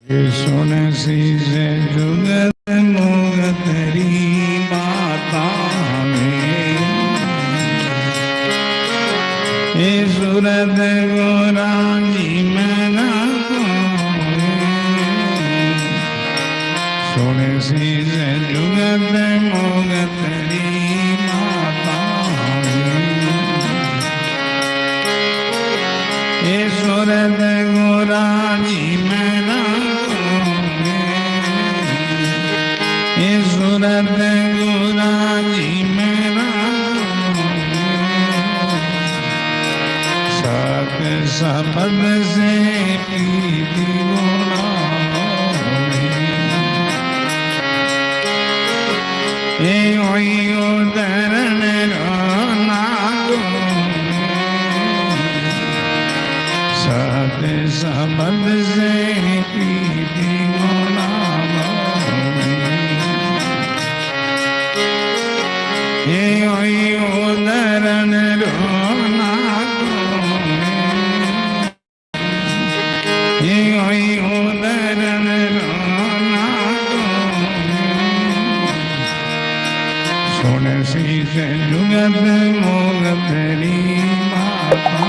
सुन सी जुगत मुगतरी माता में सूरत गोराजी मना सुन सी जुगत मुगतरी माता में सूरत गोराजी मना सूरत गोराजी मेरा सत सबद से प्रीति गोरा उदरण नागो सत सबद से प्रीति गोरा उदरण रोना उदरण रोना सुन सी जुगत मुगतरी माता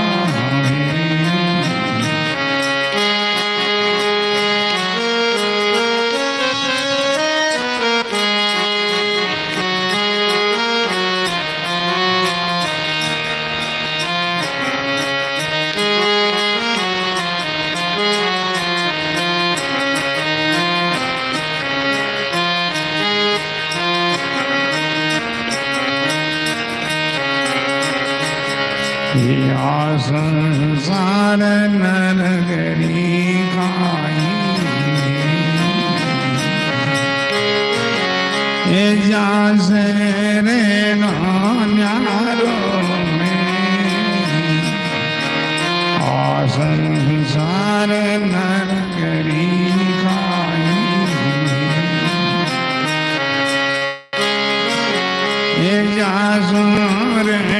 संसार नरगरी खाई जासे रे न्यारो में संसार नरगरी खाई जासो रे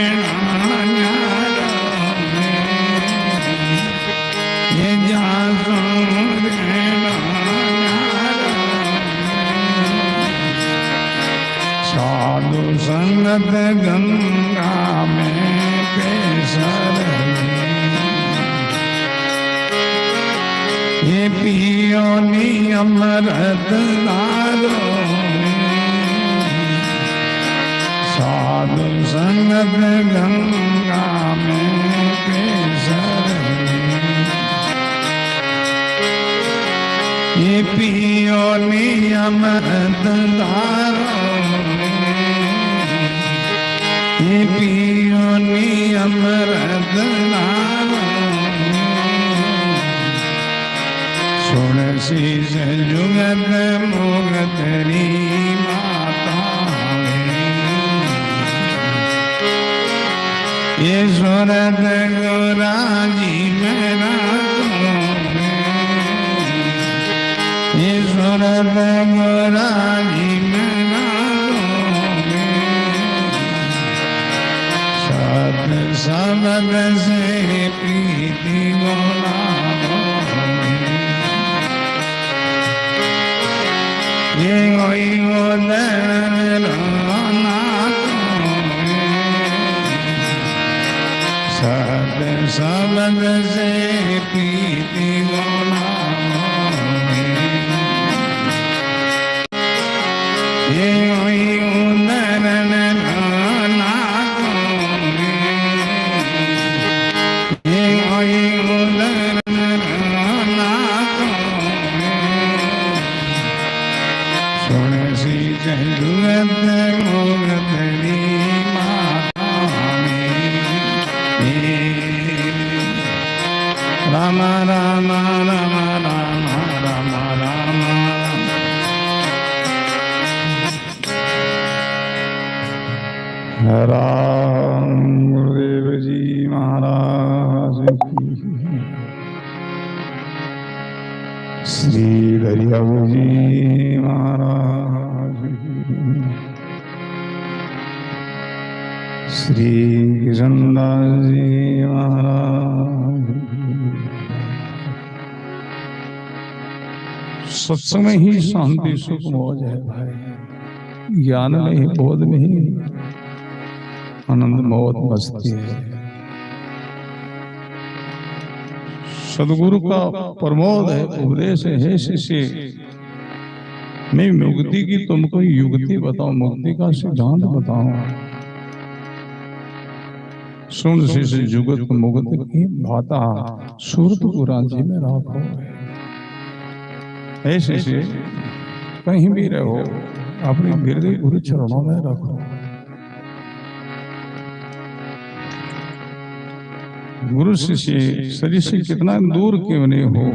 साधु संगत गंगा में केसर ये पियो अमृत लालो साधु संगत गंगा में केसर ये पियो अमृत लालो ये पियो अमृत लालो सुन सी जुगत मुगतरी माता ये सूरत गोराजी मेरा ये सूरत गोराजी मेरा सत सबद से प्रीति गोला ये उदरण सत सबद से प्रीति गोला ये उदरण सुन सी जुगत मुगतरी माता राम राम राम राम राम राम राम गुरुदेव जी महाराज श्री दरियाव जी महाराज श्री कृष्णदास जी महाराज सत्संग में ही शांति सुख मौज है भाई, ज्ञान में ही बोध में ही आनंद मौत मस्ती है। सदगुरु का प्रमोद है, उपदेश है शिष्य, मैं मुक्ति की तुमको युक्ति बताऊं, मुक्ति का सिद्धांत बताऊं। सुन शिष्य जुगत मुगत की भाता, सूरत गुराजी में राखो। हे शिष्य, कहीं भी रहो, अपनी हृदय गुरु चरणों में रखो। गुरु शिष्य शरीर से कितना दूर क्यों नहीं हो,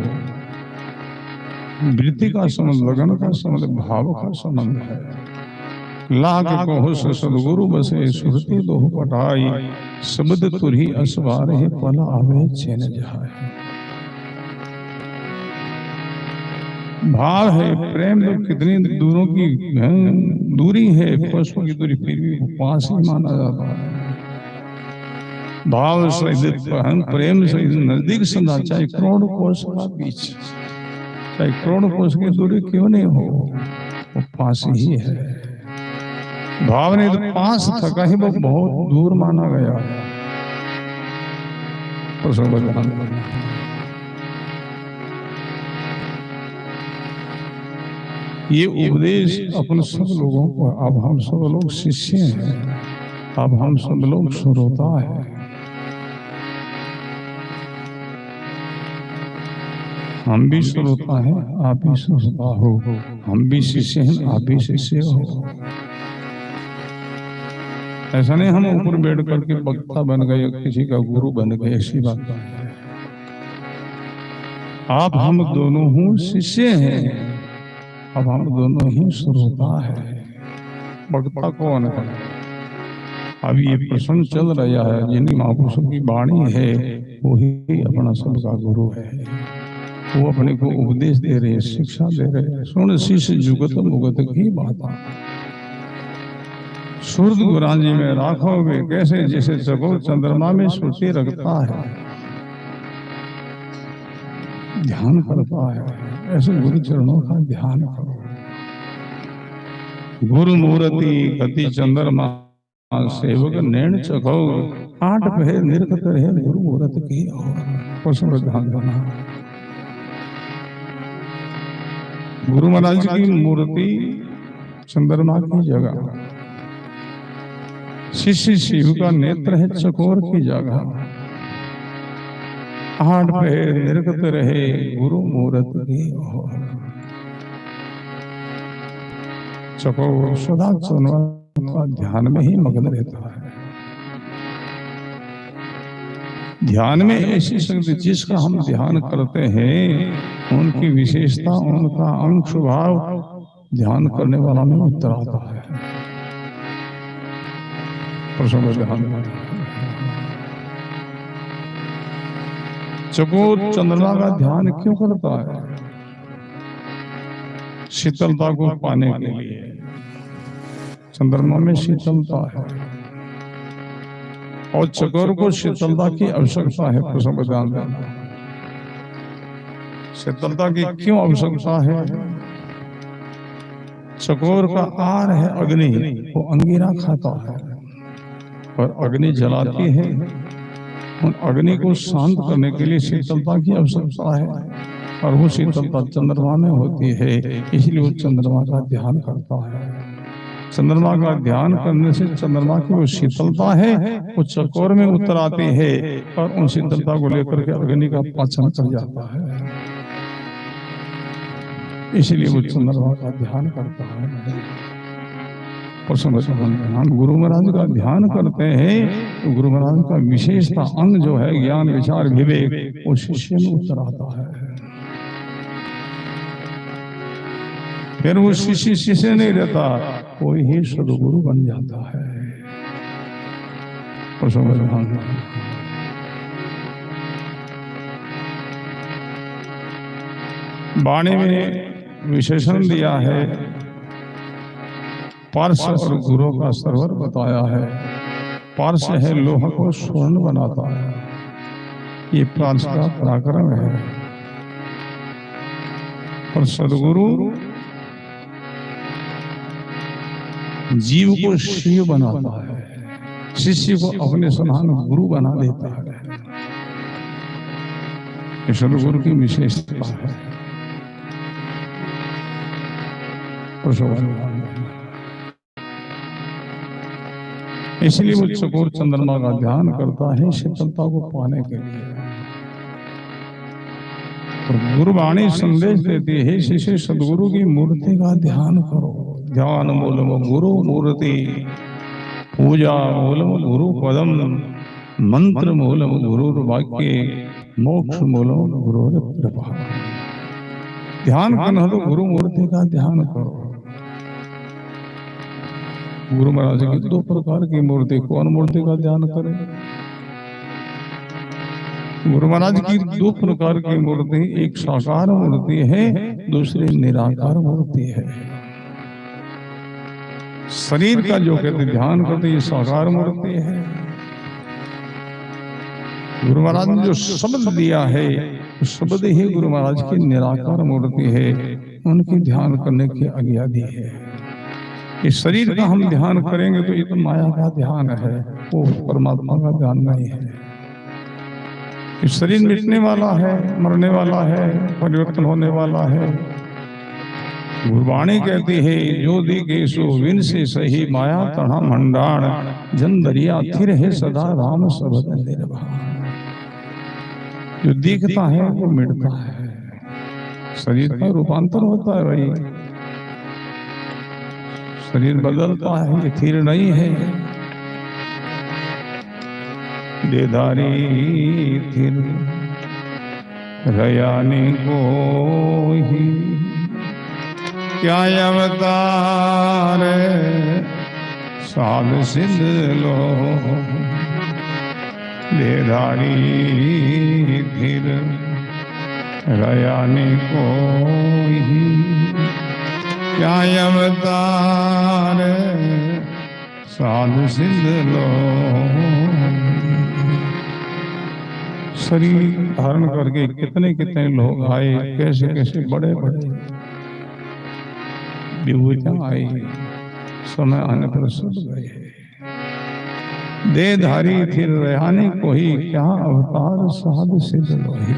वृत्ति का संबंध, लगन का संबंध, भाव का संबंध है। लाग को सदगुरु बसे, सुरती दोह पटाई, शब्द तुरही असवार है, पल आवे चैन जहाए। भाव है, प्रेम तो कितनी दूरों की दूरी है, पशुओं की दूरी, फिर भी पास ही माना जाता है। भाव सहित प्रेम सहित नजदीक सदा, चाहे करोड़ कोस का बीच, चाहे करोड़ कोस की दूरी क्यों नहीं हो, वो पास ही है। भाव ने तो पास था, कहीं वो बहुत दूर माना गया। ये उपदेश अपन सब लोगों को, अब हम सब लोग शिष्य हैं, अब हम सब लोग श्रोता है। हम भी श्रोता हैं, आप भी श्रोता हो, हम भी शिष्य हैं, आप भी शिष्य हो। ऐसा नहीं हम ऊपर बैठ करके वक्ता बन गए, किसी का गुरु बन गए, ऐसी बात नहीं है। आप हम दोनों ही शिष्य हैं, अब हम दोनों ही श्रोता है। वक्ता कौन है? अभी ये प्रश्न चल रहा है, जिन्हीं महापुरुषों की वाणी है वही अपना सबका गुरु है। वो अपने को उपदेश दे रहे, शिक्षा दे रहे। सुन शिष्य जुगत मुगत की बात, सूरत गुराजी में राखोगे कैसे, जैसे चकोर चंद्रमा में सूची रखता है, ध्यान करता है, ऐसे गुरु चरणों का ध्यान करो। गुरु मूर्ति गति चंद्रमा, सेवक नैन चको, 8 पहर निरखत रहे गुरु मूर्त की ओर। ध्यान देना, गुरु महाराज की मूर्ति चंद्रमा की जगह, शिष्य शिव का नेत्र है चकोर की जगह। 8 पहर निरखत रहे गुरु मूर्त की ओर। चकोर सदा चंद्रमा ध्यान में ही मग्न रहता है। ध्यान में ऐसी शक्ति जिसका हम ध्यान करते हैं, उनकी विशेषता, उनका अंश भाव ध्यान करने वाला में उतर आता है। चकोर चंद्रमा का ध्यान क्यों करता है? शीतलता को पाने के लिए। चंद्रमा में शीतलता है और चकोर को शीतलता की आवश्यकता है। प्रसंग ध्यान देना, शीतलता की क्यों आवश्यकता है? चकोर का आहार है अग्नि, वो अंगीरा खाता है और अग्नि जलाती है। उन अग्नि को शांत करने के लिए शीतलता की आवश्यकता है और वो शीतलता चंद्रमा में होती है, इसलिए वो चंद्रमा का ध्यान करता है। चंद्रमा का ध्यान करने से चंद्रमा की वो शीतलता है वो चकोर में उतर आती है और उन शीतलता को लेकर के अग्नि का पाचन कर जाता है, इसलिए वो चंद्रमा का ध्यान करता है। और हम गुरु महाराज का ध्यान करते हैं तो गुरु महाराज का विशेषता अंग जो है ज्ञान विचार विवेक, वो शिष्य में उतर आता है। फिर वो शिष्य शिष्य नहीं रहता, कोई ही सदगुरु बन जाता है। वाणी में विशेषण दिया है, पार्श और गुरु का सर्वर बताया है। पार्श है लोहा को स्वर्ण बनाता है, ये पार्श का पराक्रम है। और सदगुरु जीव को शिव बनाता है, शिष्य को अपने समान गुरु बना देता है। ये सदगुरु की विशेषता है। इसलिए वो चकोर चंद्रमा का ध्यान करता है शीतलता को पाने के लिए। और गुरुवाणी संदेश देती है, शिष्य सदगुरु की मूर्ति का ध्यान करो। ध्यान मूलम गुरु मूर्ति, पूजा मूलम गुरु पदम, मंत्र मूलम गुरु वाक्य, मोक्ष मूलम गुरु कृपा। ध्यान करना तो गुरु मूर्ति का ध्यान करो। गुरु महाराज की दो प्रकार की मूर्ति, कौन मूर्ति का ध्यान करें? गुरु महाराज की दो प्रकार की मूर्ति, एक साकार मूर्ति है, दूसरी निराकार मूर्ति है। शरीर का जो कहते ध्यान करते ये साकार मूर्ति है। गुरु महाराज ने जो शब्द दिया है, शब्द ही गुरु महाराज की निराकार मूर्ति है, उनकी ध्यान करने की आज्ञा दी है। इस शरीर का हम ध्यान करेंगे तो ये तो माया का ध्यान है, वो परमात्मा का ध्यान नहीं है। इस शरीर मिटने वाला है, मरने वाला है, परिवर्तन होने वाला है। गुरबाणी कहती है, जो दिखे सो विन से सही, माया तढ़ा मंडाण, जन दरिया थिर है सदा, राम शब्द निर्वाण। जो दिखता है वो मिटता है, शरीर का रूपांतर होता है भाई, शरीर बदलता है, ये थिर नहीं है। देदारी थिर रयाने को ही, क्या अवतार साध सिद्ध लो। देदारी थिर रयाने को ही, क्या अवतार साध सिद्ध लो। शरीर धारण करके कितने कितने लोग आए, कैसे कैसे बड़े बड़े विभूतियां आई, समय आने पर सब गए। देहधारी फिर रहने को ही, क्या अवतार साध सिद्ध लोही।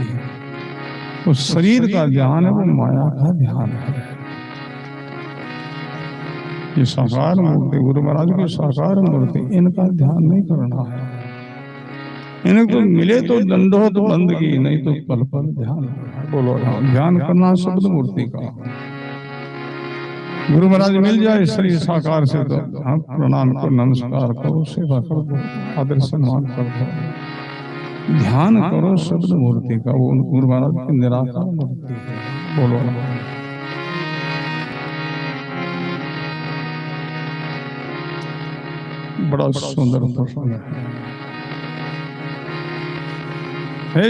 उस शरीर का ध्यान है, वो माया का ध्यान है। ये साकार मूर्ति, गुरु महाराज की साकार मूर्ति, इनका ध्यान नहीं करना है। इन्हें तो मिले तो दंडो तो बंदगी, नहीं तो पल पल ध्यान। बोलो ध्यान करना शब्द मूर्ति का। गुरु महाराज मिल जाए शरीर साकार से तो हम प्रणाम करो, नमस्कार करो, सेवा कर दो, आदर सम्मान कर दो। ध्यान करो शब्द मूर्ति का, वो गुरु महाराज की निराकार मूर्ति है। बोलो बड़ा सुंदर प्रसंग है।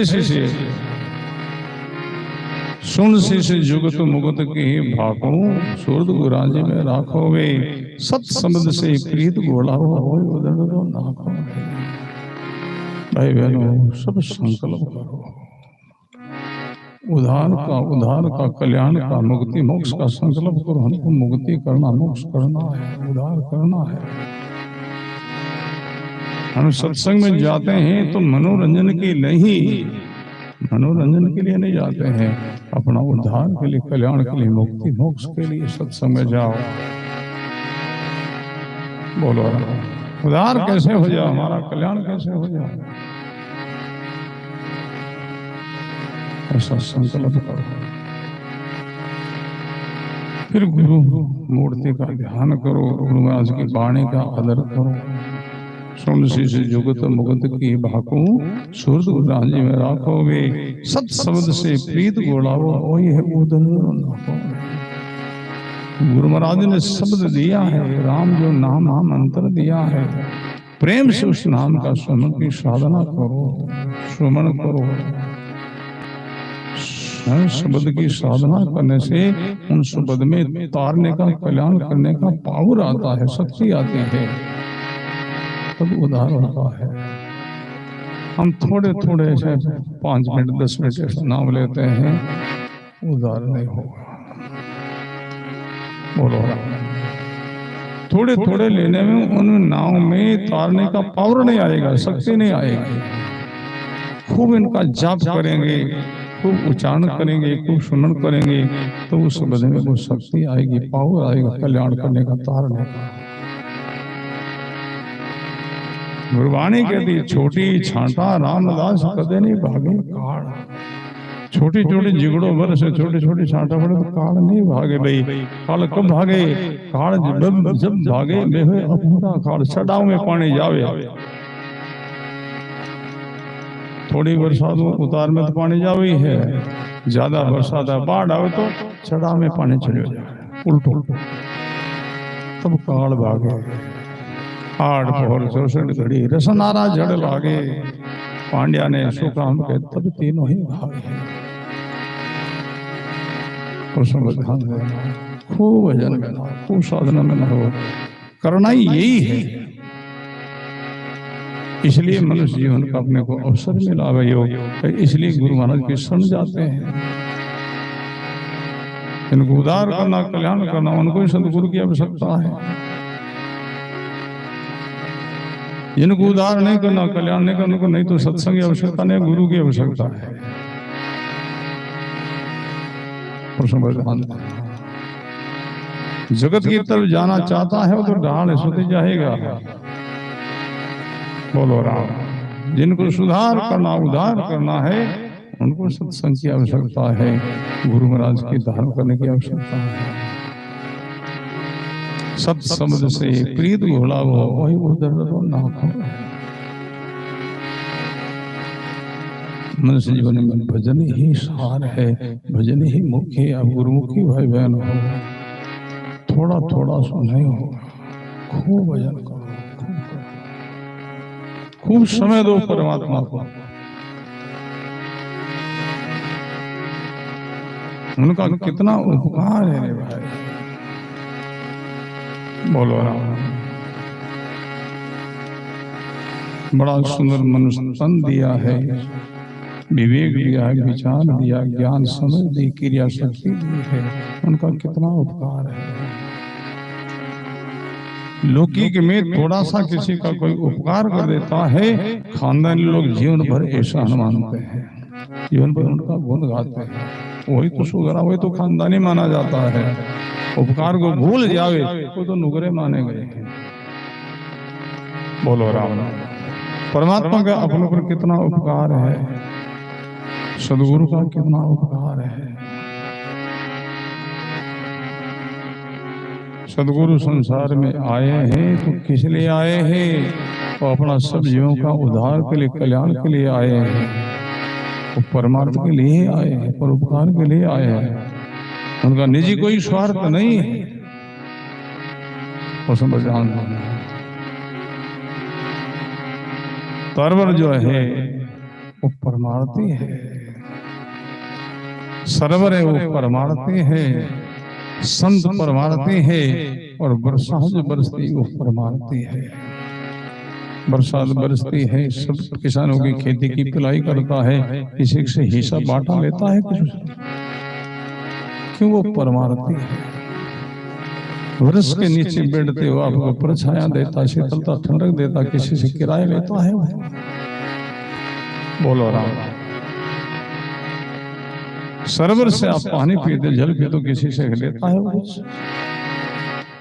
शिष्य सुन शिष्य जुगत मुगत के भाको, सूर्द गुराजे में राखो वे, सत शब्द से प्रीत गोला हो उदर दो नाखो। भाई बहनों सब संकल्प करो, उद्धार का कल्याण का, मुक्ति मोक्ष का संकल्प करो। हमको मुक्ति करना, मोक्ष करना है, उद्धार करना है। हम सत्संग में जाते हैं तो मनोरंजन के नहीं, मनोरंजन के लिए नहीं जाते हैं, अपना उद्धार के लिए, कल्याण के लिए, मुक्ति मोक्ष के लिए सत्संग में जाओ। बोलो उद्धार कैसे हो जाए, हमारा कल्याण कैसे हो जाए, ऐसा संकल्प करो। फिर गुरु मूर्ति का ध्यान करो, गुरु महाराज की वाणी का आदर करो। सुन शिष्य जुगत मुगत की भाको, सूर्द गुराजे में राखो वे, सत शब्द से प्रीत गोलावो, वही है उदर नाखो। गुरु महाराज ने शब्द दिया है, राम जो नाम मंत्र दिया है, प्रेम से उस नाम का सुमन की साधना करो, सुमन करो। शब्द की साधना करने से उन शब्द में तारने का, कल्याण करने का पावर आता है, शक्ति आती है, तब उद्धार होता है। हम थोड़े थोड़े ऐसे 5 मिनट 10 मिनट ऐसा नाम लेते हैं, उद्धार नहीं होगा। बोलो थोड़े थोड़े लेने में उन नाव में तारने का पावर नहीं आएगा, शक्ति नहीं आएगी। खूब इनका जाप करेंगे, खूब उच्चारण करेंगे, खूब सुमन करेंगे, तो उस बदले में वो शक्ति आएगी, पावर आएगा कल्याण करने का, तारने का। गुरबाणी कहती छोटी छांटा रामदास कदे नहीं भागे काल। छोटी छोटी जिगड़ों भर से छोटे छोटे छांटा पड़े तो काल नहीं भागे भाई। काल कब भागे? काल जब भागे वे अपना काल छड़ाव में पानी जावे। थोड़ी बरसात उतार में तो पानी जावे ही है, ज्यादा बरसात बाढ़ आवे तो छड़ाव में पानी चले जाए उल्टो, तब काल भागे। आठ पहर 64 घड़ी रसनारा जड़ लागे। पांड्या ने सुकाम के तब तीनों ही भागे। खूब भजन में खूब साधना में हो, करना ही यही है। इसलिए मनुष्य जीवन का अपने को अवसर मिला योग, इसलिए गुरु महाराज के शरण जाते हैं। इनको उद्धार करना, कल्याण करना, उनको ही सदगुरु की आवश्यकता है। जिनको उद्धार नहीं करना, कल्याण नहीं करने को, नहीं तो सत्संग की आवश्यकता नहीं, गुरु की आवश्यकता है। जगत की तरफ जाना चाहता है वो तो ढाल सोते जाएगा। बोलो राम। जिनको सुधार करना, उद्धार करना है, उनको सत्संग की आवश्यकता है, गुरु महाराज की धारण करने की आवश्यकता है। सत शब्द से प्रीत घोला वो वही उधर ना हो। मनुष्य जीवन में भजन ही सार है, भजन ही मुख्य है। अब गुरुमुखी भाई बहन हो, थोड़ा थोड़ा सुनाई हो, खूब भजन करो, खूब समय दो परमात्मा को। उनका कितना उपकार है रे भाई। बोलो राम। बड़ा सुंदर मनुष्य तन दिया है, विवेक दिया है, विचार दिया, ज्ञान समझ दी, क्रिया शक्ति दी है। उनका कितना उपकार है। लौकिक में थोड़ा सा किसी का कोई उपकार कर देता है, खानदानी लोग जीवन भर ऐसा मानते हैं, जीवन भर उनका गुण गाते हैं। वही तो सुगरा, वही तो खानदानी माना जाता है। उपकार को भूल जावे वो तो नुगरे माने गए हैं। बोलो राम। परमात्मा का अपने पर कितना उपकार है, सदगुरु का कितना उपकार है। सदगुरु संसार में आए हैं तो किस लिए आए हैं? वो अपना सब जीवों का उद्धार के लिए, कल्याण के लिए आए हैं। वो परमार्थ के लिए आए हैं, परोपकार के लिए आए हैं। उनका निजी कोई स्वार्थ नहीं है। तरवर जो है वो परमार्थी है, सरवर है वो परमार्थी है, संत परमार्थी है, और बरसात जो बरसती वो परमार्थी है। बरसात बरसती है, सब किसानों की खेती की पिलाई करता है, किसी से हिस्सा बांटा लेता है कुछ, क्यों? वो परमार्थी है। वृक्ष के नीचे बैठते हो, आपको परछाया देता, शीतलता ठंडक देता, किसी से किराया लेता है। बोलो राम। सरोवर से आप पानी पीते, जल पीते, किसी से लेता है वो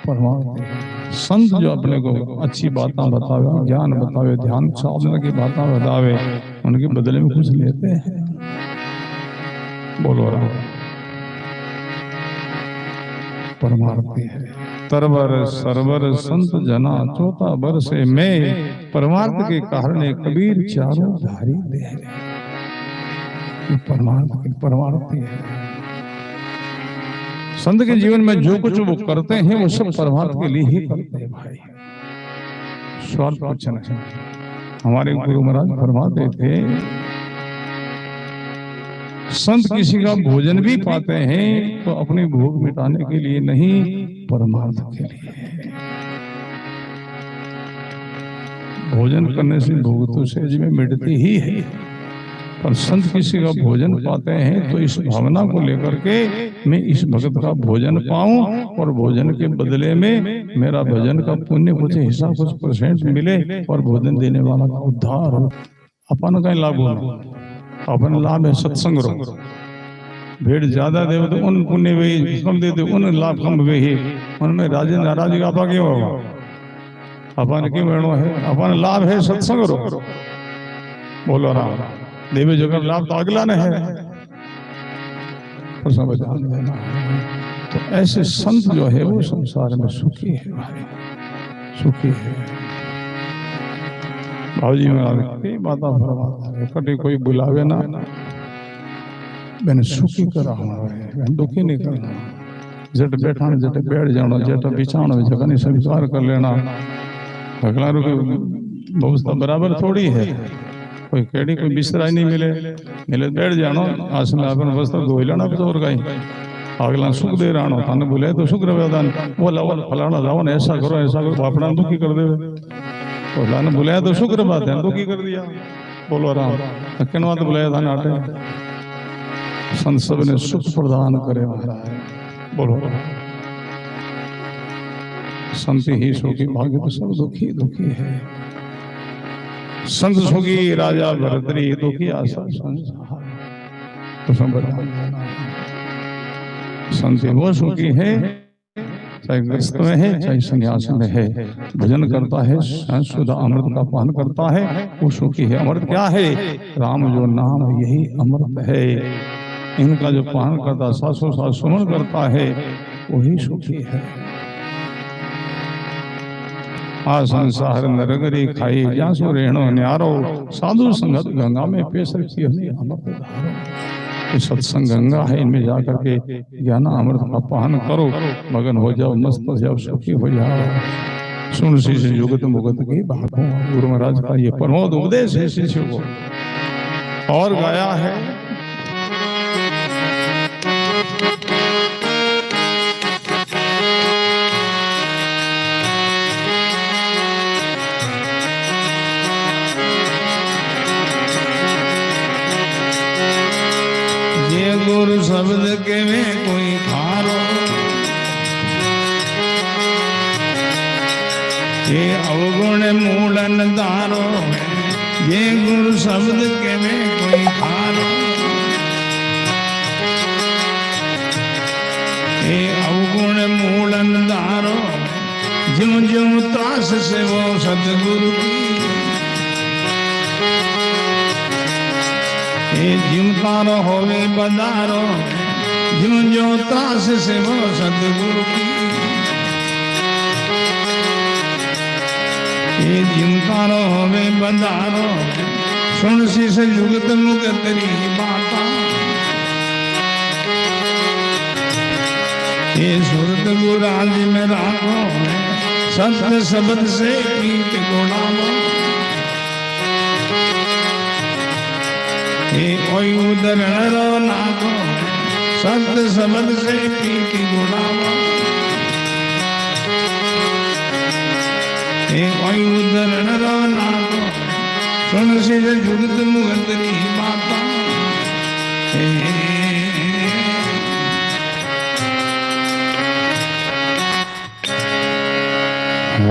परमार्थी है। संत जो अपने को अच्छी बातें बतावे, ज्ञान बतावे, ध्यान साधना की बातें बतावे, उनके बदले में कुछ लेते हैं। बोलो राम। परमार्थी है। तरवर सरवर संत जना चौथा बरसे में, परमार्थ के कारण कबीर चारों धारी दे। परमार्थी है। संत के जीवन में जो कुछ वो करते हैं वो सब परमार्थ के लिए ही करते हैं भाई, स्वार्थ कुछ नहीं। हमारे गुरु महाराज फरमाते थे, संत किसी का भोजन भी पाते हैं तो अपनी भूख मिटाने के लिए नहीं, परमार्थ के लिए। भोजन करने से भूख तो सहज में मिटती ही है, पर संत किसी का भोजन पाते हैं तो इस भावना को लेकर के मैं इस भगत का भोजन पाऊं और भोजन के बदले में मेरा भजन का पुण्य कुछ हिस्सा कुछ परसेंट मिले और भोजन देने वाला का उद्धार हो। अपन का लाभ हो, अपन लाभ है सत्संग रो। भेड़ ज्यादा दे तो उन पुण्य वे कम दे दे उन लाभ कम वे ही उनमें राजे नाराज का आपा क्यों होगा। अपन क्यों वेणो है, अपन लाभ है सत्संग रो। बोलो राम देवी जगह लाभ तो अगला न है तो समझ देना है। तो ऐसे संत जो है वो संसार में सुखी है भाई, सुखी है। भाजी में कई बात फरमाता है, कभी कोई बुलावे ना मैंने सुखी करा हूँ दुखी नहीं करना। जट बैठा जट बैठ जाना जट बिछाना जगह नहीं स्वीकार कर लेना। अगला व्यवस्था बराबर थोड़ी है, कोई केड़ी कोई बिस्तरा नहीं मिले मिले बैठ जानो आसन अपन वस्त्र धो लेना और कहीं अगला सुख दे रहा थाने बोले तो सुख रवेदान वो लावन फलाना लावन ऐसा करो अपना दुखी कर दे तो लाने बुलाया तो शुक्र बात है दुखी कर दिया। बोलो राम कहना तो बुलाया था नाटे संत सब ने सुख प्रदान करे महाराज। बोलो संत ही सुखी भाग्य तो सब दुखी दुखी है। संत सुखी राजा भरतरी दुखी आशा संसार संत वो सुखी है चाहे ग्रस्त में है चाहे संन्यास में है, भजन करता है शुद्ध अमृत का पान करता है वो सुखी है। अमृत क्या है? राम जो नाम यही अमृत है। इनका जो पान करता सासों सास सुमन करता है वही सुखी है। आ संसार नरगरी खाई जासो रेणो न्यारो साधु संगत गंगा में पेश रखी अमृत धारो। सत्संग गंगा है, इनमें जाकर के ज्ञान अमृत का पान करो, मगन हो जाओ, मस्त हो जाओ, सुखी हो जाओ। सुन शिष्य युगत मुगत की बात हो। गुरु महाराज का ये प्रमोद उपदेश है शिष्य को। और गाया है गुरु शब्द के में कोई खारो, ये अवगुण मूलन दारो। ये गुरु शब्द के में कोई खारो, ये अवगुण मूलन दारो। ज्यों ज्यों त्रास से वो सतगुरु की, जिमतारो होवे बदारो। ज्यों ज्यों त्रास से वो सतगुरु की, ये जिमतारो होवे बदारो। सुन शीश जुगत मुगत री बाता, ये सुरत गुराज में राखो। सत्य शब्द से प्रीत गुणालो, कोई उदरण रो नागो। सत्य शब्द से प्रीति गुणावा, कोई उदरण रो नागो। सुन से जुगत मुगत री बाता,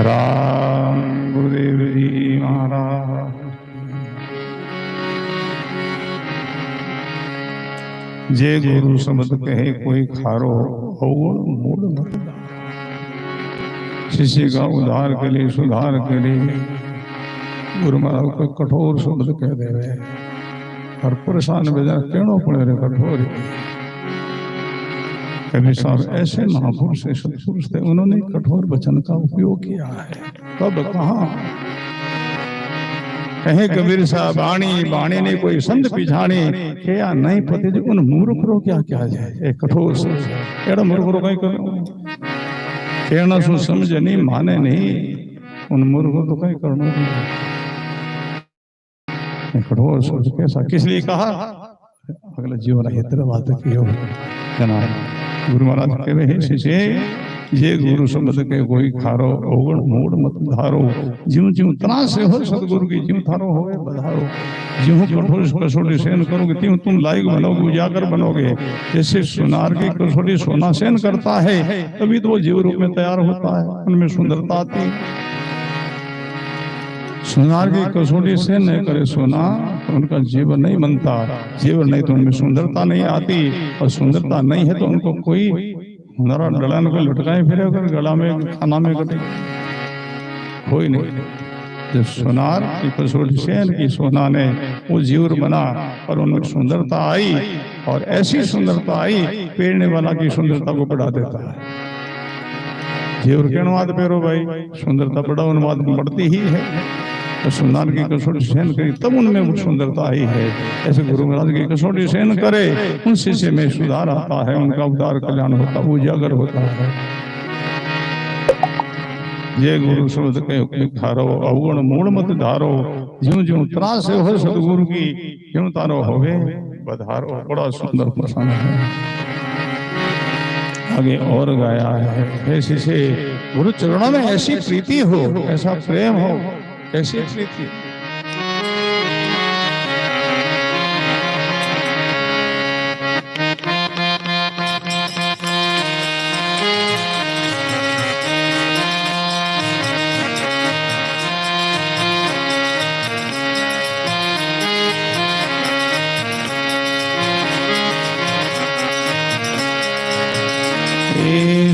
राम गुरुदेव जी महाराज। जे गुरु शब्द कहे कोई खारो, अवगुण मूड मत डालो। शिष्य का उद्धार के लिए सुधार के लिए गुरु महाराज को कठोर शब्द कह दे रहे और परेशान बेजा क्यों पड़े रहे कठोर। कभी साहब ऐसे महापुरुष से सत्पुरुष थे, उन्होंने कठोर वचन का उपयोग किया है। कब कहाँ कहे कबीर साहब बाणी बाणी ने कोई संत पिछाणी क्या नहीं पते जो उन मूर्ख रो क्या क्या जाए। कठोर एड़ा मूर्ख रो कहीं करो कहना सो समझ नहीं माने नहीं, उन मूर्ख तो कहीं करना नहीं। कठोर सोच कैसा किस लिए कहा? अगला जीवन हित बात की हो। गुरु महाराज कह रहे शिष्य जे गुरु शब्द के कोई खारो अवगुण मूड मत धारो, ज्यों ज्यों तना से हो सतगुरु की ज्यों थारो होवे बधारो। ज्यों कठोर कसौटी सहन करोगे त्यों तुम लायक बनोगे, उजागर बनोगे। जैसे सुनार की कसौटी सोना सहन करता है तभी तो वो जीव रूप में तैयार होता है, उनमें सुंदरता आती है। सुनार की कसौटी से नहीं करे सोना तो उनका जीवन नहीं बनता, जीवन नहीं तो उनमें सुंदरता नहीं आती, और सुंदरता नहीं है तो उनको कोई हुनरा डलान को लटकाए फिरे अगर गला में खाना में कटे कोई नहीं। जब सुनार की कसौटी से की सोना ने वो जीवन बना और उनमें सुंदरता आई, और ऐसी सुंदरता आई पेड़ने वाला की सुंदरता को बढ़ा देता है। जीवर के अनुवाद पेरो भाई, सुंदरता बड़ा अनुवाद बढ़ती ही है। तो सुनार की कसौटी सहन करी तब उनमें वो सुंदरता आई है। ऐसे गुरु महाराज की कसौटी सहन करे उन शिष्य में सुधार आता है, उनका उदार कल्याण होता है, उजागर होता है। ये गुरु शब्द के खारो अवगुण मूड मत धारो, ज्यों ज्यों त्रास हो सतगुरु की क्यों तारो होवे बधारो। बड़ा सुंदर प्रसंग है। आगे और गाया है, ऐसे से गुरु चरणों में ऐसी प्रीति हो, ऐसा प्रेम हो, ऐसी प्रीति।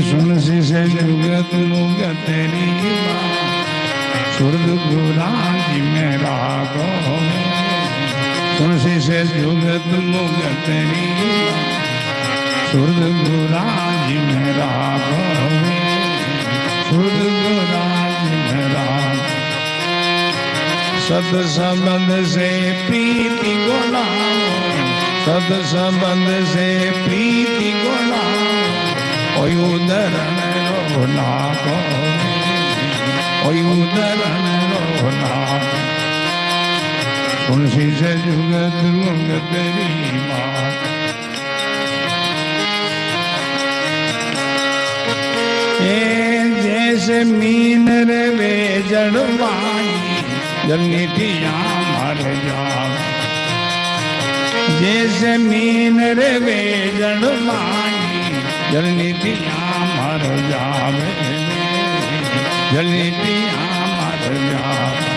सुन से जुगत मुगत तेरी सुरद गुराज में रागो, सुन से जुगत मुगत तेरी सुरद गुराज में रागो, सुरद गुराज में राग। सत संबंध से प्रीति गुलाओ, सत संबंध से प्रीति गुलाओ, उदरण रोना को उदरण रोना। तुलसी से जुगत मुगत तेरी बात। जैसे मीन रे जड़वाई जलनिटिया मर जा, जैसे मीन रे जड़वाई जलनिटिया मर जावे, जलनिटिया मर जावे।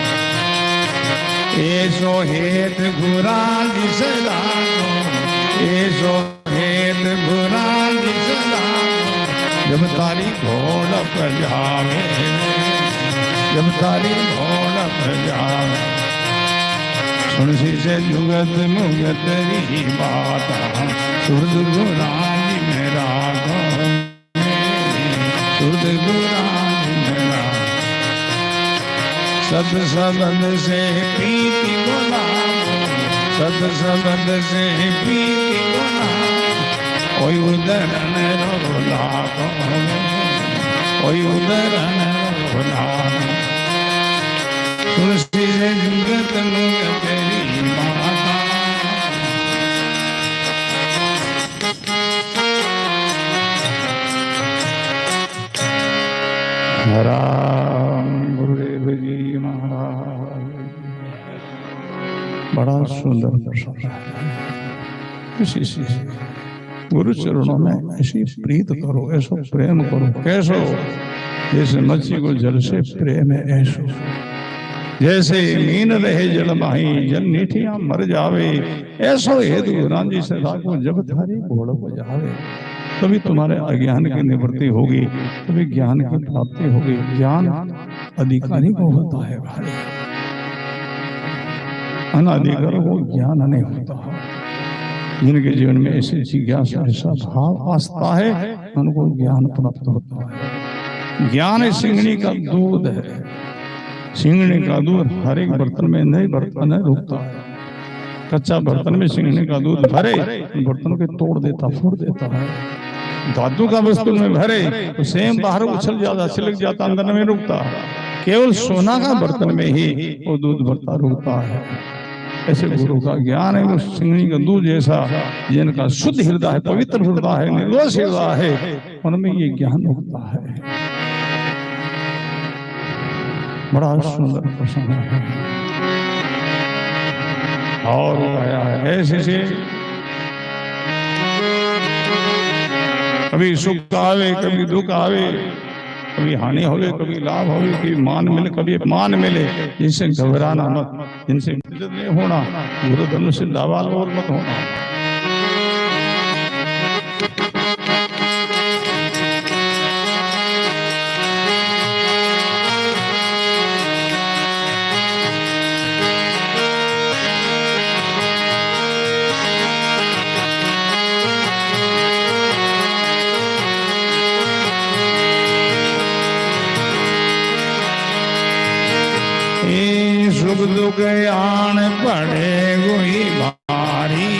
ऐसो हेत गुरा दिसलागो, ऐसो हेत गुरा दिसलागो, जब तारी घोड़ पर जावे, जब तारी घोड़ पर जावे। सुन से जुगत मुगत तेरी बात, सुरद गुराज मेरा सुरद गुराज मेरा। सत संबंध से प्रीति गुलाओ, सत संबंध से प्रीति गुलाओ, ओय उदरण रोला को, ओय उदरण रोला। तुलसी से जुगत मुगत तेरी माता। राम गुरुदेव जी महाराज। बड़ा सुंदर दर्शन है। इसी गुरु चरणों में ऐसी प्रीत करो, ऐसा प्रेम करो। कैसो? जैसे मच्छी को जल से प्रेम है ऐसो। जैसे मीन रहे जल माही जल नीठिया मर जावे, ऐसो हेतु रांझी से राखो जब थारी घोड़ बजावे। तभी तुम्हारे अज्ञान की निवृत्ति होगी, तभी ज्ञान की प्राप्ति होगी। ज्ञान अधिकारी को होता है भाई, अनाधिकारी को ज्ञान नहीं होता। जिनके जीवन में ऐसी जिज्ञासा ऐसा भाव आस्था है उनको ज्ञान प्राप्त होता है। ज्ञान सिंगनी का दूध है। सिंगनी का दूध हर एक बर्तन में नहीं, बर्तन है रुकता है। कच्चा बर्तन में सिंगनी का दूध भरे बर्तन को तोड़ देता, फोड़ देता है। धातु का वस्तु में भरे तो सेम बाहर उछल जाता, छिलक जाता, अंदर में रुकता। केवल सोना का बर्तन में ही वो दूध भरता रुकता है। ऐसे गुरु का ज्ञान है वो सिंगनी का दूध जैसा, जिनका शुद्ध हृदय है, पवित्र हृदय है, निर्दोष हृदय है, उनमें ये ज्ञान उगता है। बड़ा सुंदर प्रसंग है। और आया है ऐसे से कभी सुख आवे, कभी दुख आवे, कभी हानि होवे, कभी लाभ होवे, कभी मान मिले, कभी अपमान मिले, जिनसे घबराना मत, जिनसे विचलित नहीं होना, गुरु धनुष से दावाल और मत होना। सुख दुख आन पड़े गोई भारी,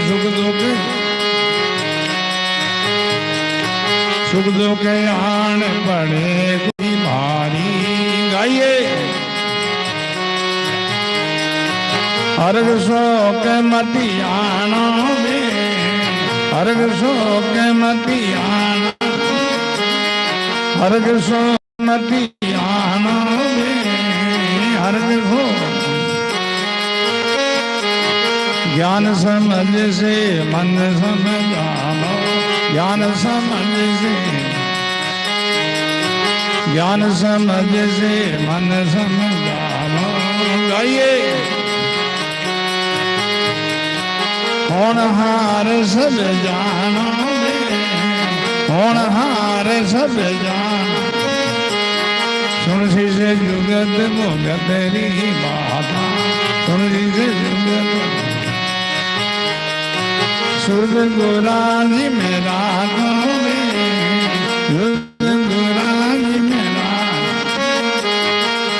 सुख दुख आन पड़े गोई भारी। गाइए अर्घ शोक मती आना में, अर्घ शोक मती आना, अर्घ शोक मती आना में, अर्घ हो ज्ञान समझ से मन समझानो, ज्ञान समझ से, ज्ञान समझ से मन समझानो। गाइए होनहार सब जानो में, होनहार सब जानो, सुन सी से जुगत मुगत री माता, सुन सी से जुगत सुर गुरानी मेरा गुरानी मेरा,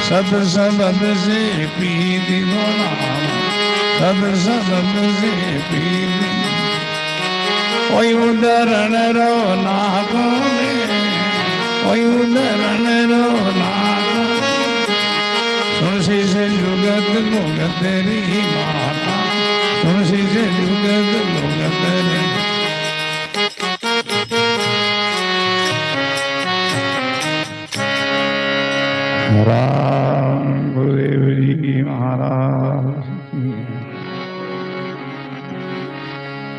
सब शब्द से प्रीति गोला, सब शब्द से प्रीति। ओय उदरण रो नाको में, ओय उदरण रो नाको, सुनसी से जुगत मुगत री माता, सुनसी से जुगत मुगत री। राम गुरुदेव जी महाराज।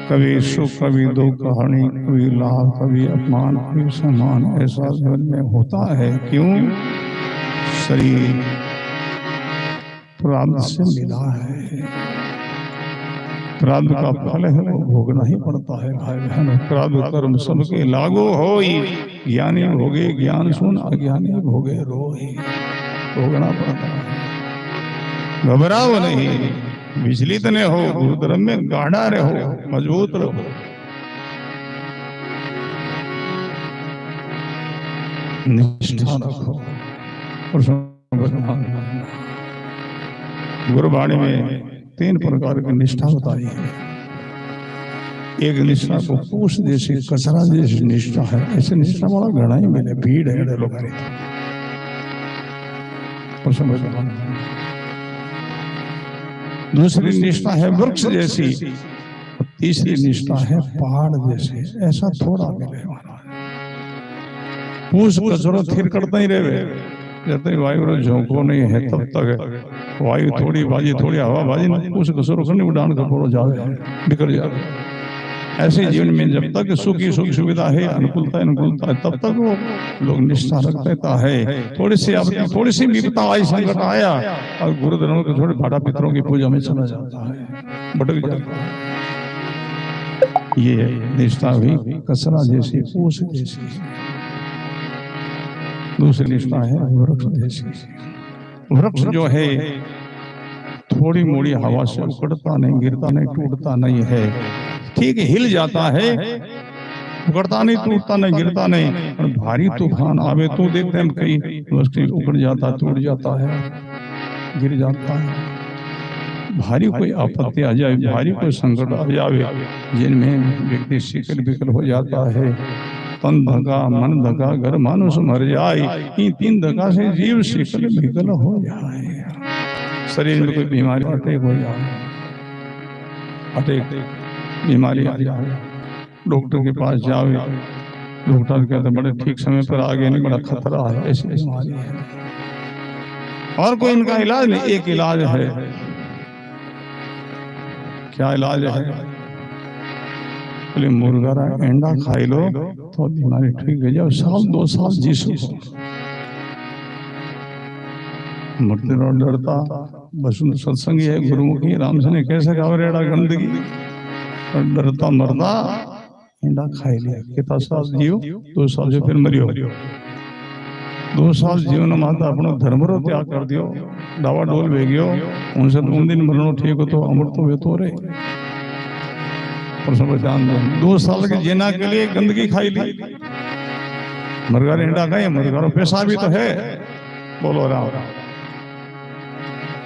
कभी सुख, कभी दुख, कहानी, कभी लाभ, कभी अपमान, कभी सम्मान, ऐसा जीवन में होता है। क्यों? शरीर प्रारब्ध से मिला है, प्रारब्ध का फल है वो भोगना ही पड़ता है भाई बहनों। प्रारब्ध कर्म सबके लागू होई, ज्ञानी भोगे ज्ञान सुन, अज्ञानी भोगे रोई, भोगना पड़ता है। घबराओ नहीं, विचलित न हो, गुरु धर्म में गाढ़ा रहो, मजबूत रहो। निष्ठा रखो और गुरुवाणी में 3 प्रकार की निष्ठा बताई है। एक निष्ठा को पूछ जैसी, कचरा जैसी निष्ठा है, ऐसे निष्ठा वाला घड़ा ही मिले, भीड़ है लोग। दूसरी निष्ठा है वृक्ष जैसी, तीसरी निष्ठा है पहाड़ जैसी। ऐसा थोड़ा मिले महाराज, पूछ कचरो थिर करता ही रहे, जब तक वायु झोंको नहीं है तब तक वायु थोड़ी बाजी, थोड़ी हवा बाजी, पूछ कचरो करने उड़ान कपड़ो जावे, निकल जावे। ऐसे जीवन में जब तक सुख सुविधा है, अनुकूलता अनुकूलता है, तब तक वो लोग निष्ठा रख देता है। थोड़ी सी विपदा आई, संकट आया और गुरुधर्म के थोड़े भाड़ा पितरों की पूजा में चला जाता है, भटक जाता है। ये निष्ठा भी कचरा जैसी, पूछ जैसी। दूसरी निष्ठा है वृक्ष जैसी। वृक्ष जो है थोड़ी मोड़ी हवा से उकड़ता नहीं, गिरता नहीं, टूटता नहीं है, ठीक हिल जाता है, उकड़ता नहीं, टूटता नहीं, गिरता नहीं। और भारी तूफान आवे तो देखते हैं कहीं वृक्ष उकड़ जाता, टूट जाता है, गिर जाता है। भारी कोई आपत्ति आ जाए, भारी कोई संकट आ जावे, जिनमें व्यक्ति शिकल बिकल हो जाता है, तन धगा, मन धगा, घर मानुष मर जाए, इन 3 धगा से जीव शिकल बिकल हो जाए, शरीर में कोई बीमारी अटैक हो जाए, अटैक बीमारी आ जाए, डॉक्टर के पास जाओ, डॉक्टर कहते बड़े ठीक समय पर आ गए, नहीं बड़ा खतरा है, ऐसी बीमारी है और कोई इनका इलाज नहीं। एक इलाज है, क्या इलाज है? बोले मुर्गा अंडा खाई लो तो बीमारी ठीक हो जाओ, 1-2 साल जी सको। मरते रहो डरता, बस सत्संगी है गुरुमुखी राम से ने कैसे खाओ रेड़ा गंदगी, और डरता मरता अंडा खाई लिया। कितना साल जियो? 2 साल से फिर मरियो। 2 साल जीवन माता अपना धर्म रो त्याग कर दियो, दावा डोल भेगियो, उनसे 2 दिन मरनो ठीक हो तो अमृत तो वे तो रे। और सब ध्यान दो, 2 साल के जीना के लिए गंदगी खाई ली, मरगा अंडा खाए, मरगा पैसा भी तो है, बोलो राम।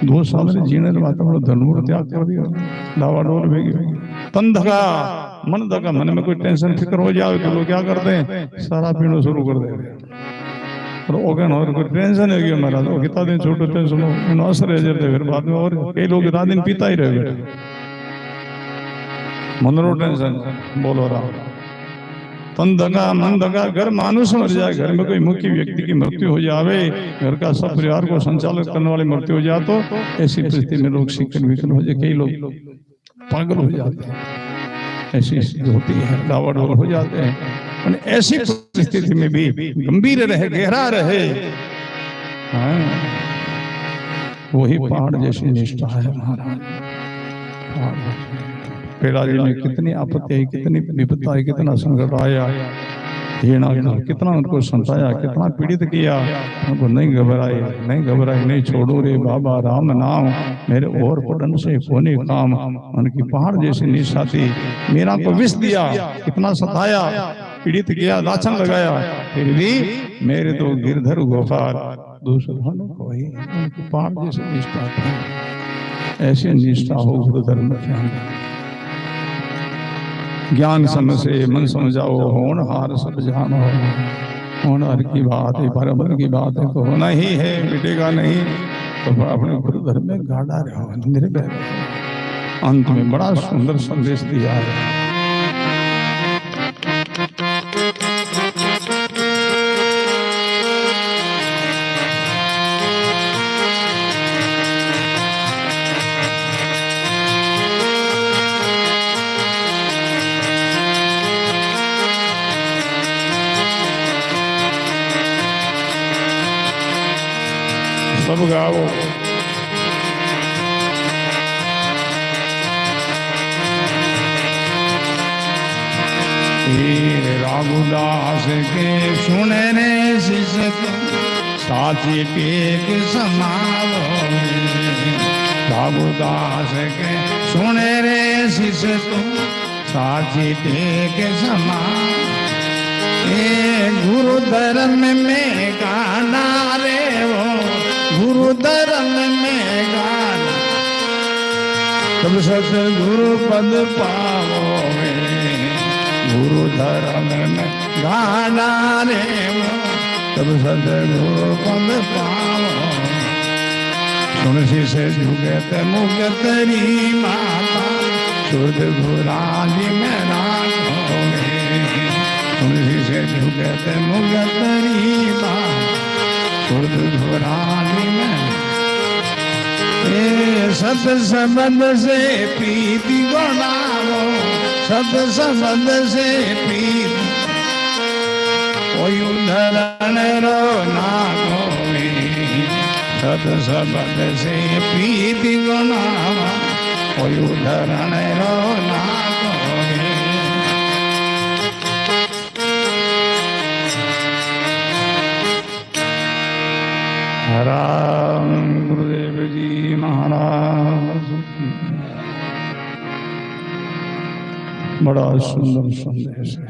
2 साल से जीने के बाद अपना धर्म रो त्याग कर दियो, दावा डोल भेगियो। तन धगा मन धगा, मन में कोई टेंशन फिक्र हो जाए तो लोग क्या करते हैं? सारा पीना शुरू कर देते हैं। और ओगन और कोई टेंशन है महाराज, वो कितना दिन छोटो टेंशन हो इन असर रह जाते, फिर बाद में और कई लोग कितना दिन पीता ही रह गए, मनरो टेंशन, बोलो राम। तन दगा मन दगा, घर मानुष मर जाए, घर में कोई मुख्य व्यक्ति की मृत्यु हो जावे, घर का सब परिवार को संचालित करने वाली मृत्यु हो जाए, तो ऐसी परिस्थिति में लोग शिकन विकन हो जाए, कई लोग पागल हो जाते हैं, ऐसी स्थिति होती है, डावाडोल हो जाते हैं। ऐसी परिस्थिति में भी गंभीर रहे, गहरा रहे, वही पहाड़ जैसी निष्ठा है महाराज। पिताजी में कितनी आपत्ति आई, कितनी विपत्ति आई, कितना संकट आया, कितना उनको संताया, कितना पीड़ित किया, उनको नहीं घबराए, नहीं छोड़ो रे बाबा राम नाम, मेरे और पढ़न से कोने काम। उनकी पहाड़ जैसी निष्ठा थी। मीरा को विष दिया, कितना सताया, पीड़ित किया, लाछन लगाया, फिर भी मेरे तो गिरधर गोपाल दूसरा कोई, उनकी पहाड़ जैसी निष्ठा थी। ऐसी निष्ठा हो गुरु धर्म के अंदर। ज्ञान समझ से मन समझाओ, होनहार सब जानो, होनहार की बात है, परमर की बात है तो होना ही है, मिटेगा नहीं, तो अपने गुरु धर्म में गाड़ा रहो निर्भय। अंत में बड़ा सुंदर संदेश दिया है। सब गाओ। राघुदास के सुने रे शिष्य साची टेक समारो, राघुदास के सुने रे शिष्य साची टेक समारो। गुरु धर्म में गाना रे वो, गुरु धर्म में गाना, तब सतगुरु पद पाओगे। गुरु धर्म में गाना रे वो, तब सतगुरु पद पाओगे। सुन से जुगत मुगत री माता, शुद्ध गुराजी में राखोगे। सुन से जुगत मुगत री माता, शुद्ध गुराजी में। सत संबंध से प्रीति गुणावो, सत संबंध से प्रीति, कोई उद्धरण रो ना कोई। सत संबंध से प्रीति गुणावो, कोई उद्धरण रो ना कोई। राम गुरुदेव जी महाराज, बड़ा सुंदर संदेश है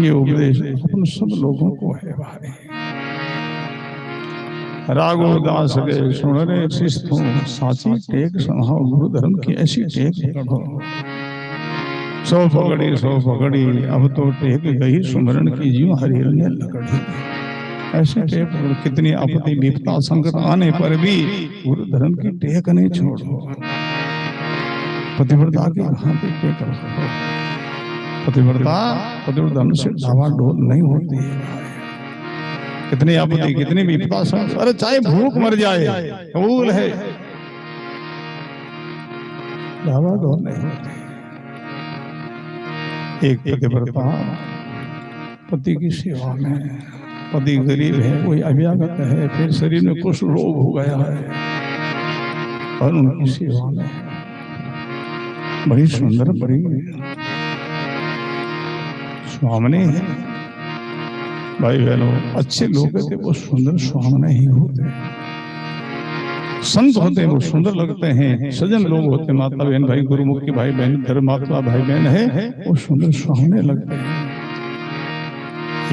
ये उपदेश, अपन सब लोगों को है भाई। राघुदास के सुन रे शिष्य साची टेक समाओ, गुरु धर्म की ऐसी टेक पकड़ो। 100 पकड़ी, अब तो टेक गई सुमरण की जीव हरिहर ने लकड़ी। ऐसे टेक, कितनी आपत्ति विपदा संकट आने पर भी गुरु धर्म की टेक नहीं छोड़ो। पतिव्रता की भांति के करो। पतिव्रता पतिव्रता से डावाडोल नहीं होती है। कितनी आपत्ति कितनी विपदा, अरे चाहे भूख मर जाए कबूल है, डावाडोल नहीं होती। एक पतिव्रता पति की सेवा में, पति गरीब है, कोई अभ्यागत है, फिर शरीर में कुछ रोग हो गया है और उनकी सेवा में बड़ी सुंदर बड़ी स्वामने है। भाई बहनों, अच्छे लोग थे वो सुंदर स्वामने ही होते, संत होते वो सुंदर लगते हैं, सजन लोग होते, माता बहन भाई गुरुमुखी भाई बहन धर्मात्मा भाई बहन है वो सुंदर स्वामने लगते हैं।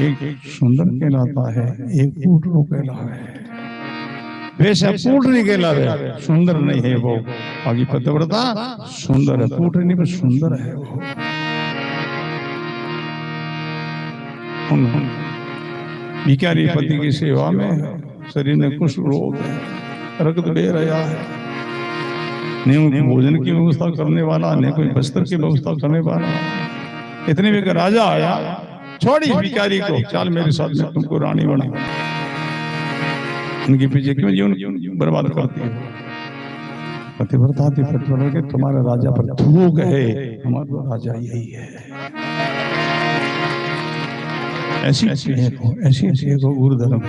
एक सुंदर कहलाता है, एक पूटरू कहलाता है। वैसे पूट नहीं कहलाता, सुंदर नहीं है वो। बाकी पतिव्रता सुंदर है, पूट नहीं पर सुंदर है वो। भिखारी पति की सेवा में शरीर में कुछ रोग है, रक्त बह रहा है, नहीं उनकी भोजन की व्यवस्था करने वाला, नहीं कोई वस्त्र की व्यवस्था करने वाला। इतने में राजा आया, छोड़ी भिखारी को, चल मेरे साथ में तुमको रानी बना। उनके पीछे क्यों जीवन बर्बाद करती है? पतिव्रता थी, पतिव्रता के तुम्हारे राजा पर थूक है, हमारा राजा यही है। ऐसी चीज को गुरु धर्म।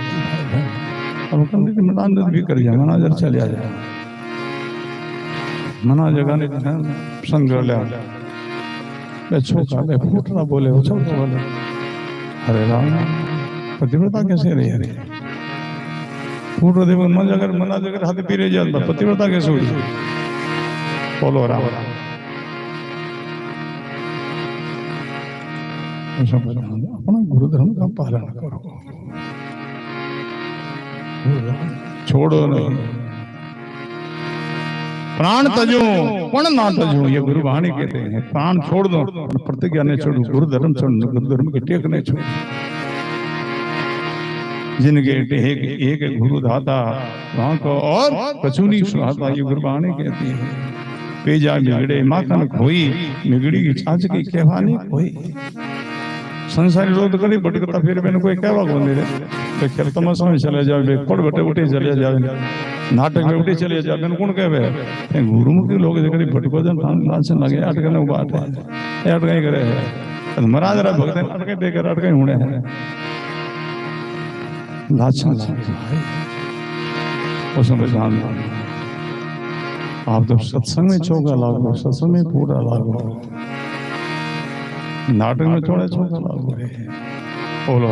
अब मनाजर भी कर जाए, मनाजर चले आ जाए, मना जगह ने संग लिया, छोका फूट रहा बोले, छोका बोले, अरे राम पतिव्रता कैसे रही? अरे फूट रहे मना जगह हाथ पी रहे जाता, पतिव्रता कैसे हुई? बोलो राम। अपना गुरु धर्म का पालन करो, छोड़ो नहीं। प्राण तजो पण ना तजो, ये गुरु वाणी कहते हैं। प्राण छोड़ दो, प्रतिज्ञा नहीं छोड़ो, गुरु धर्म छोड़ो, गुरु धर्म के टेक नहीं छोड़ो। जिनके एक गुरु दाता वहां को और कचूनी सुहाता, ये गुरु वाणी कहती है। पेजा बिगड़े माखन खोई, बिगड़ी की छाछ की कहवानी कोई। संसारी लोग तो कभी भटकता फिर मैंने कोई कहवा कौन दे रहे, खेल तमाशा में चले जाओ, खोड़ बटे उठे चले जाओ, नाटक में उठे चले जाओ, मैंने कौन कहे? गुरुमुखी लोग कभी भटको लाचन लगे, अटकने बात है, अटकाई करे है, महाराज रहा भगत अटके देकर अटकाई होने हैं, लाचन उसमें ध्यान। आप तो सत्संग में चौका लागो, सत्संग में पूरा लागो, नाटक में थोड़ा चौका लागो। बोलो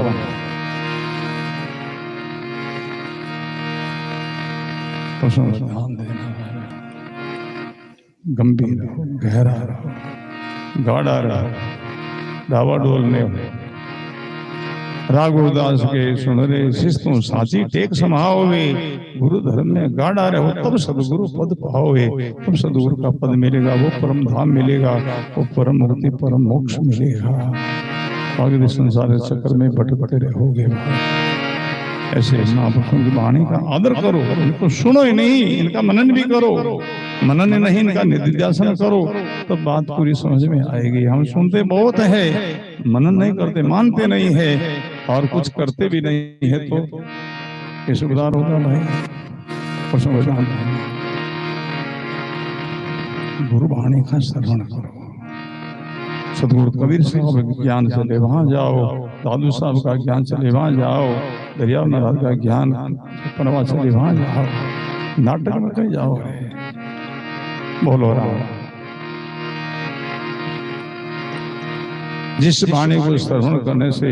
उसमें ध्यान देना, गंभीर रहो, गहरा रहो, गाढ़ा रहो, डावाडोल में हो। राघुदास के सुन रे शिस्तों साची टेक समाओवे, गुरु धर्म में गाढ़ा रहो तब सदगुरु पद पाओगे, तब सदगुरु का पद मिलेगा, वो परम धाम मिलेगा, वो परम मुक्ति परम मोक्ष मिलेगा। आगे संसार चक्कर में भटकते रहोगे। ऐसे महापुरुषों की वाणी का आदर करो, इनको सुनो ही नहीं, इनका मनन भी करो, मनन नहीं इनका निधिध्यासन करो, तब बात पूरी समझ में आएगी। हम सुनते बहुत है, मनन नहीं करते, मानते नहीं है और कुछ करते भी नहीं है, तो कैसे उदार होगा भाई? गुरु वाणी का श्रवण करो। सदगुरु कबीर साहब ज्ञान चले वहां जाओ, दादू साहब का ज्ञान चले वहां जाओ, दरिया महाराज का ज्ञान पनवा चले वहां जाओ, नाटक में कहीं जाओ। बोलो राम। जिस वाणी को श्रवण करने से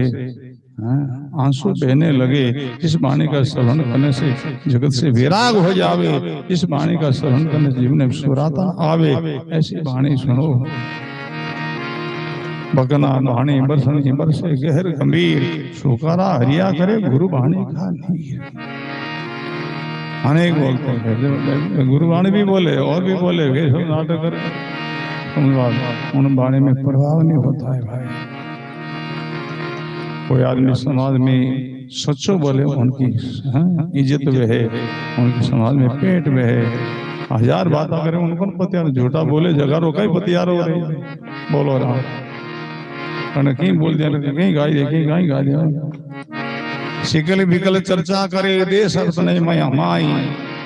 आंसू बहने लगे, जिस वाणी का श्रवण करने से जगत से विराग हो जावे, जिस वाणी का श्रवण करने से जीवन में सुराता आवे, ऐसी वाणी सुनो। बकना वाणी बरसनी बरसे गहर गंभीर, सुकारा हरिया करे गुरु वाणी का नीर। अनेक बोलते हैं, गुरु वाणी भी बोले और भी बोले, नाटक करे, उन वाणी में प्रभाव नहीं होता है भाई। कोई आदमी समाज में सच्चो बोले, उनकी इज्जत में है, उनके समाज में पेट में है, हजार बात करे उनको पतियार झूठा बोले जगह रोका ही पतियार हो रही बोलो राम અને કઈ બોલ દે કઈ ગાઈ દે કઈ ગાઈ ગાઈ દે शिकल बिकल चर्चा करे देश अर्थ नहीं मैं हमाई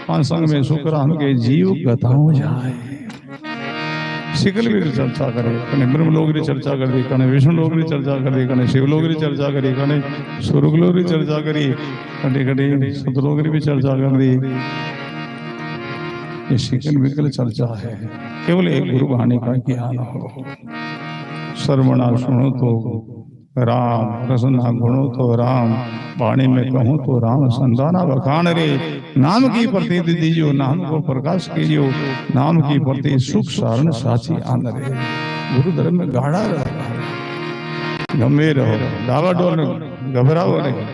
पांच संग में शुक्र हम के जीव गताओ जाए शिकल बिकल चर्चा करे कने ब्रह्म लोग री चर्चा कर दी कने विष्णु लोग री चर्चा कर दी कने शिव लोग री चर्चा करी कने स्वर्ग लोग री चर्चा करी कने कने सतलोक री भी चर्चा कर दी ये शिकल बिकल चर्चा है केवल एक गुरु वाणी का ज्ञान हो सर्वना सुनो तो राम रसना गुणो तो राम वाणी में कहूँ तो राम संताना बखान रे नाम की प्रतीति दीजियो नाम को प्रकाश कीजियो नाम की प्रति सुख सारण साची आन रे गुरु धर्म में गाढ़ा रहो गंभीर रहो डावाडोल घबराओ नहीं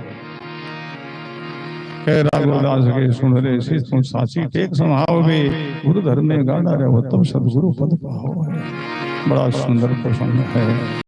कह राघवदास के सुन रे सी तुम साची टेक समाओ भी गुरु धर्म में गाढ़ा रहो तब सदगुरु पद पाओ है बड़ा सुंदर प्रसंग है।